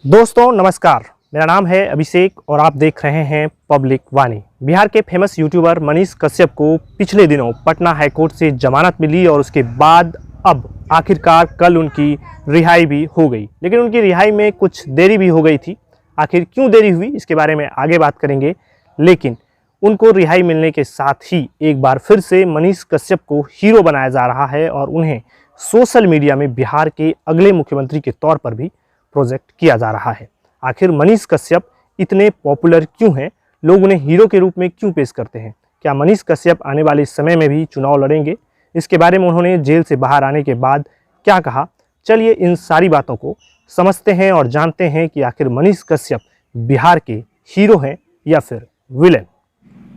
दोस्तों नमस्कार, मेरा नाम है अभिषेक और आप देख रहे हैं पब्लिक वाणी। बिहार के फेमस यूट्यूबर मनीष कश्यप को पिछले दिनों पटना हाईकोर्ट से जमानत मिली और उसके बाद अब आखिरकार कल उनकी रिहाई भी हो गई। लेकिन उनकी रिहाई में कुछ देरी भी हो गई थी। आखिर क्यों देरी हुई इसके बारे में आगे बात करेंगे। लेकिन उनको रिहाई मिलने के साथ ही एक बार फिर से मनीष कश्यप को हीरो बनाया जा रहा है और उन्हें सोशल मीडिया में बिहार के अगले मुख्यमंत्री के तौर पर भी प्रोजेक्ट किया जा रहा है। आखिर मनीष कश्यप इतने पॉपुलर क्यों हैं? लोग उन्हें हीरो के रूप में क्यों पेश करते हैं? क्या मनीष कश्यप आने वाले समय में भी चुनाव लड़ेंगे? इसके बारे में उन्होंने जेल से बाहर आने के बाद क्या कहा, चलिए इन सारी बातों को समझते हैं और जानते हैं कि आखिर मनीष कश्यप बिहार के हीरो हैं या फिर विलेन।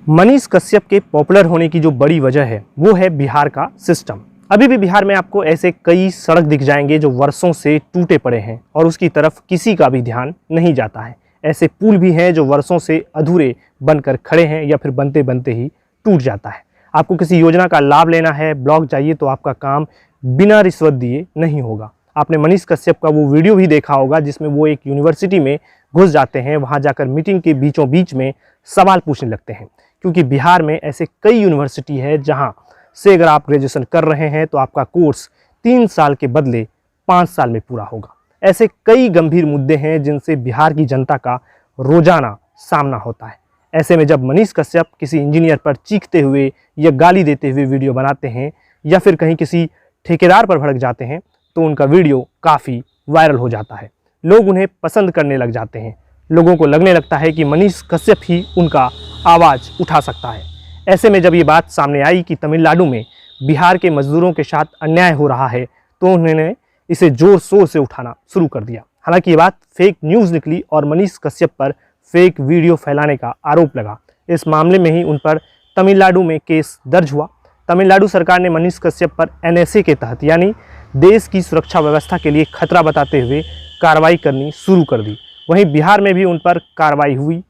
मनीष कश्यप के पॉपुलर होने की जो बड़ी वजह है वो है बिहार का सिस्टम। अभी भी बिहार में आपको ऐसे कई सड़क दिख जाएंगे जो वर्षों से टूटे पड़े हैं और उसकी तरफ किसी का भी ध्यान नहीं जाता है। ऐसे पुल भी हैं जो वर्षों से अधूरे बनकर खड़े हैं या फिर बनते बनते ही टूट जाता है। आपको किसी योजना का लाभ लेना है, ब्लॉक चाहिए, तो आपका काम बिना रिश्वत दिए नहीं होगा। आपने मनीष कश्यप का वो वीडियो भी देखा होगा जिसमें वो एक यूनिवर्सिटी में घुस जाते हैं, वहाँ जाकर मीटिंग के बीचों बीच में सवाल पूछने लगते हैं। क्योंकि बिहार में ऐसे कई यूनिवर्सिटी है जहाँ से अगर आप ग्रेजुएशन कर रहे हैं तो आपका कोर्स 3 साल के बदले 5 साल में पूरा होगा। ऐसे कई गंभीर मुद्दे हैं जिनसे बिहार की जनता का रोजाना सामना होता है। ऐसे में जब मनीष कश्यप किसी इंजीनियर पर चीखते हुए या गाली देते हुए वीडियो बनाते हैं या फिर कहीं किसी ठेकेदार पर भड़क जाते हैं तो उनका वीडियो काफ़ी वायरल हो जाता है। लोग उन्हें पसंद करने लग जाते हैं। लोगों को लगने लगता है कि मनीष कश्यप ही उनका आवाज़ उठा सकता है। ऐसे में जब ये बात सामने आई कि तमिलनाडु में बिहार के मजदूरों के साथ अन्याय हो रहा है तो उन्होंने इसे जोर शोर से उठाना शुरू कर दिया। हालांकि ये बात फेक न्यूज़ निकली और मनीष कश्यप पर फेक वीडियो फैलाने का आरोप लगा। इस मामले में ही उन पर तमिलनाडु में केस दर्ज हुआ। तमिलनाडु सरकार ने मनीष कश्यप पर NSA के तहत यानी देश की सुरक्षा व्यवस्था के लिए खतरा बताते हुए कार्रवाई करनी शुरू कर दी। वहीं बिहार में भी उन पर कार्रवाई हुई।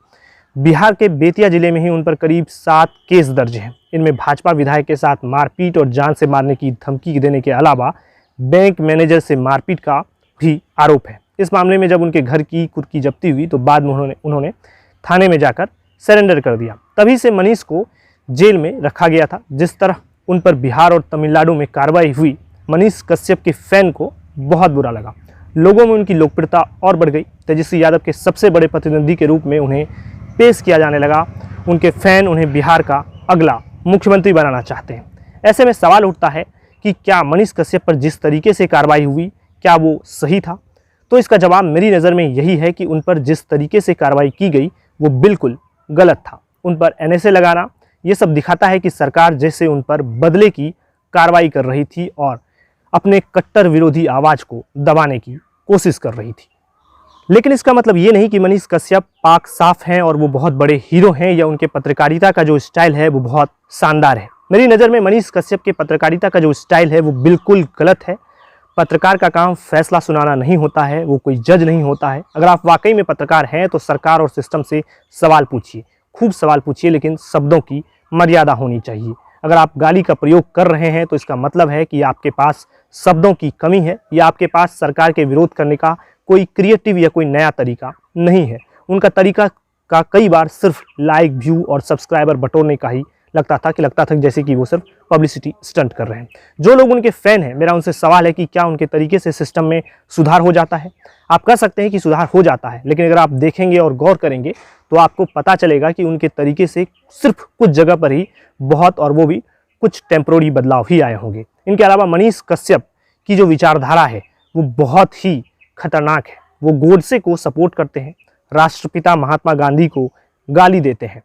बिहार के बेतिया जिले में ही उन पर करीब 7 केस दर्ज हैं। इनमें भाजपा विधायक के साथ मारपीट और जान से मारने की धमकी देने के अलावा बैंक मैनेजर से मारपीट का भी आरोप है। इस मामले में जब उनके घर की कुर्की जब्ती हुई तो बाद में उन्होंने थाने में जाकर सरेंडर कर दिया। तभी से मनीष को जेल में रखा गया था। जिस तरह उन पर बिहार और तमिलनाडु में कार्रवाई हुई, मनीष कश्यप के फैन को बहुत बुरा लगा। लोगों में उनकी लोकप्रियता और बढ़ गई। तेजस्वी यादव के सबसे बड़े प्रतिद्वंदी के रूप में उन्हें पेश किया जाने लगा। उनके फैन उन्हें बिहार का अगला मुख्यमंत्री बनाना चाहते हैं। ऐसे में सवाल उठता है कि क्या मनीष कश्यप पर जिस तरीके से कार्रवाई हुई क्या वो सही था? तो इसका जवाब मेरी नज़र में यही है कि उन पर जिस तरीके से कार्रवाई की गई वो बिल्कुल गलत था। उन पर NSA लगाना ये सब दिखाता है कि सरकार जैसे उन पर बदले की कार्रवाई कर रही थी और अपने कट्टर विरोधी आवाज़ को दबाने की कोशिश कर रही थी। लेकिन इसका मतलब ये नहीं कि मनीष कश्यप पाक साफ हैं और वो बहुत बड़े हीरो हैं या उनके पत्रकारिता का जो स्टाइल है वो बहुत शानदार है। मेरी नज़र में मनीष कश्यप के पत्रकारिता का जो स्टाइल है वो बिल्कुल गलत है। पत्रकार का काम फैसला सुनाना नहीं होता है, वो कोई जज नहीं होता है। अगर आप वाकई में पत्रकार हैं तो सरकार और सिस्टम से सवाल पूछिए, खूब सवाल पूछिए, लेकिन शब्दों की मर्यादा होनी चाहिए। अगर आप गाली का प्रयोग कर रहे हैं तो इसका मतलब है कि आपके पास शब्दों की कमी है या आपके पास सरकार के विरोध करने का कोई क्रिएटिव या कोई नया तरीका नहीं है। उनका तरीका का कई बार सिर्फ लाइक, व्यू और सब्सक्राइबर बटोरने का ही लगता था जैसे कि वो सिर्फ पब्लिसिटी स्टंट कर रहे हैं। जो लोग उनके फ़ैन हैं, मेरा उनसे सवाल है कि क्या उनके तरीके से सिस्टम में सुधार हो जाता है? आप कह सकते हैं कि सुधार हो जाता है, लेकिन अगर आप देखेंगे और गौर करेंगे तो आपको पता चलेगा कि उनके तरीके से सिर्फ कुछ जगह पर ही बहुत, और वो भी कुछ टेम्प्रोरी बदलाव ही आए होंगे। इनके अलावा मनीष कश्यप की जो विचारधारा है वो बहुत ही खतरनाक है। वो गोडसे को सपोर्ट करते हैं, राष्ट्रपिता महात्मा गांधी को गाली देते हैं,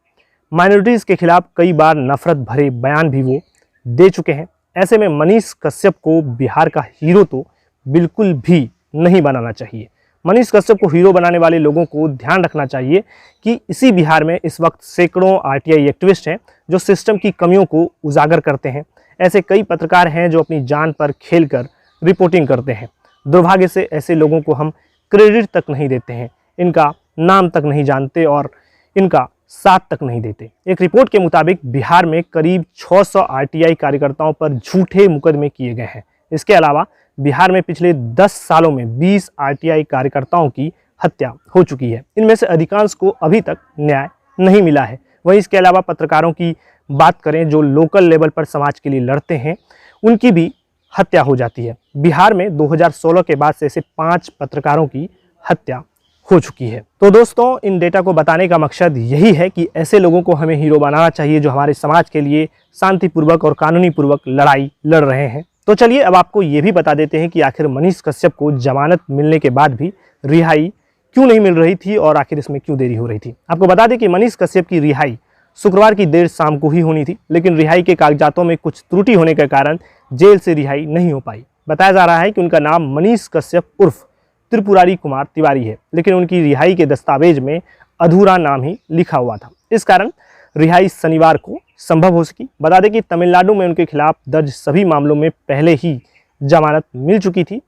माइनॉरिटीज़ के खिलाफ कई बार नफरत भरे बयान भी वो दे चुके हैं। ऐसे में मनीष कश्यप को बिहार का हीरो तो बिल्कुल भी नहीं बनाना चाहिए। मनीष कश्यप को हीरो बनाने वाले लोगों को ध्यान रखना चाहिए कि इसी बिहार में इस वक्त सैकड़ों RTI एक्टिविस्ट हैं जो सिस्टम की कमियों को उजागर करते हैं। ऐसे कई पत्रकार हैं जो अपनी जान पर खेलकर रिपोर्टिंग करते हैं। दुर्भाग्य से ऐसे लोगों को हम क्रेडिट तक नहीं देते हैं, इनका नाम तक नहीं जानते और इनका साथ तक नहीं देते। एक रिपोर्ट के मुताबिक बिहार में करीब 600 RTI कार्यकर्ताओं पर झूठे मुकदमे किए गए हैं। इसके अलावा बिहार में पिछले 10 सालों में 20 RTI कार्यकर्ताओं की हत्या हो चुकी है। इनमें से अधिकांश को अभी तक न्याय नहीं मिला है। वहीं इसके अलावा पत्रकारों की बात करें जो लोकल लेवल पर समाज के लिए लड़ते हैं, उनकी भी हत्या हो जाती है। बिहार में 2016 के बाद से ऐसे 5 पत्रकारों की हत्या हो चुकी है। तो दोस्तों, इन डेटा को बताने का मकसद यही है कि ऐसे लोगों को हमें हीरो बनाना चाहिए जो हमारे समाज के लिए शांतिपूर्वक और कानूनी पूर्वक लड़ाई लड़ रहे हैं। तो चलिए अब आपको ये भी बता देते हैं कि आखिर मनीष कश्यप को जमानत मिलने के बाद भी रिहाई क्यों नहीं मिल रही थी और आखिर इसमें क्यों देरी हो रही थी। आपको बता दें कि मनीष कश्यप की रिहाई शुक्रवार की देर शाम को ही होनी थी, लेकिन रिहाई के कागजातों में कुछ त्रुटि होने के कारण जेल से रिहाई नहीं हो पाई। बताया जा रहा है कि उनका नाम मनीष कश्यप उर्फ त्रिपुरारी कुमार तिवारी है, लेकिन उनकी रिहाई के दस्तावेज में अधूरा नाम ही लिखा हुआ था। इस कारण रिहाई शनिवार को संभव हो सकी। बता दें कि तमिलनाडु में उनके खिलाफ दर्ज सभी मामलों में पहले ही जमानत मिल चुकी थी,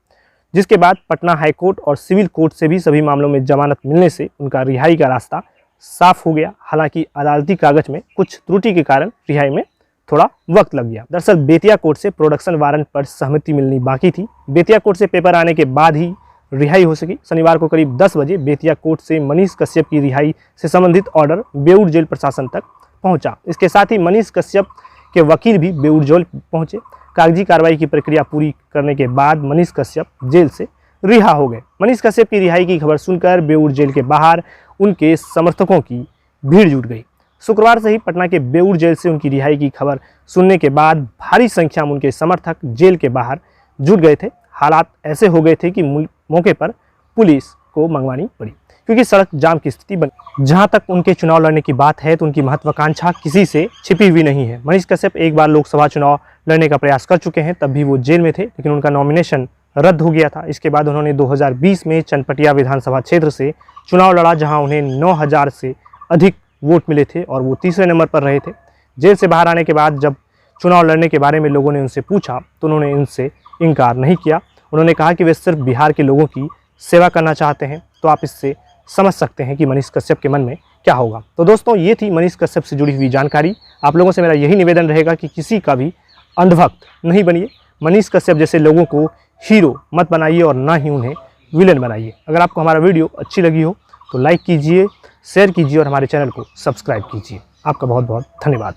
जिसके बाद पटना हाईकोर्ट और सिविल कोर्ट से भी सभी मामलों में जमानत मिलने से उनका रिहाई का रास्ता साफ हो गया। हालांकि अदालती कागज में कुछ त्रुटि के कारण रिहाई में थोड़ा वक्त लग गया। दरअसल बेतिया कोर्ट से प्रोडक्शन वारंट पर सहमति मिलनी बाकी थी। बेतिया कोर्ट से पेपर आने के बाद ही रिहाई हो सकी। शनिवार को करीब 10 बजे बेतिया कोर्ट से मनीष कश्यप की रिहाई से संबंधित ऑर्डर बेऊर जेल प्रशासन तक पहुंचा। इसके साथ ही मनीष कश्यप के वकील भी बेऊर जेल पहुंचे। कागजी कार्रवाई की प्रक्रिया पूरी करने के बाद मनीष कश्यप जेल से रिहा हो गए। मनीष कश्यप की रिहाई की खबर सुनकर बेऊर जेल के बाहर उनके समर्थकों की भीड़ जुट गई। शुक्रवार से ही पटना के बेऊर जेल से उनकी रिहाई की खबर सुनने के बाद भारी संख्या में उनके समर्थक जेल के बाहर जुट गए थे। हालात ऐसे हो गए थे कि मौके पर पुलिस को मंगवानी पड़ी, क्योंकि सड़क जाम की स्थिति बनी। जहां तक उनके चुनाव लड़ने की बात है तो उनकी महत्वाकांक्षा किसी से छिपी हुई नहीं है। मनीष कश्यप एक बार लोकसभा चुनाव लड़ने का प्रयास कर चुके हैं, तब भी वो जेल में थे, लेकिन उनका नॉमिनेशन रद्द हो गया था। इसके बाद उन्होंने 2020 में चनपटिया विधानसभा क्षेत्र से चुनाव लड़ा, जहां उन्हें 9000 से अधिक वोट मिले थे और वो तीसरे नंबर पर रहे थे। जेल से बाहर आने के बाद जब चुनाव लड़ने के बारे में लोगों ने उनसे पूछा तो उन्होंने इनसे इनकार नहीं किया। उन्होंने कहा कि वे सिर्फ बिहार के लोगों की सेवा करना चाहते हैं। तो आप इससे समझ सकते हैं कि मनीष कश्यप के मन में क्या होगा। तो दोस्तों, ये थी मनीष कश्यप से जुड़ी हुई जानकारी। आप लोगों से मेरा यही निवेदन रहेगा कि किसी का भी अंधभक्त नहीं बनिए। मनीष कश्यप जैसे लोगों को हीरो मत बनाइए और ना ही उन्हें विलेन बनाइए। अगर आपको हमारा वीडियो अच्छी लगी हो तो लाइक कीजिए, शेयर कीजिए और हमारे चैनल को सब्सक्राइब कीजिए। आपका बहुत बहुत धन्यवाद।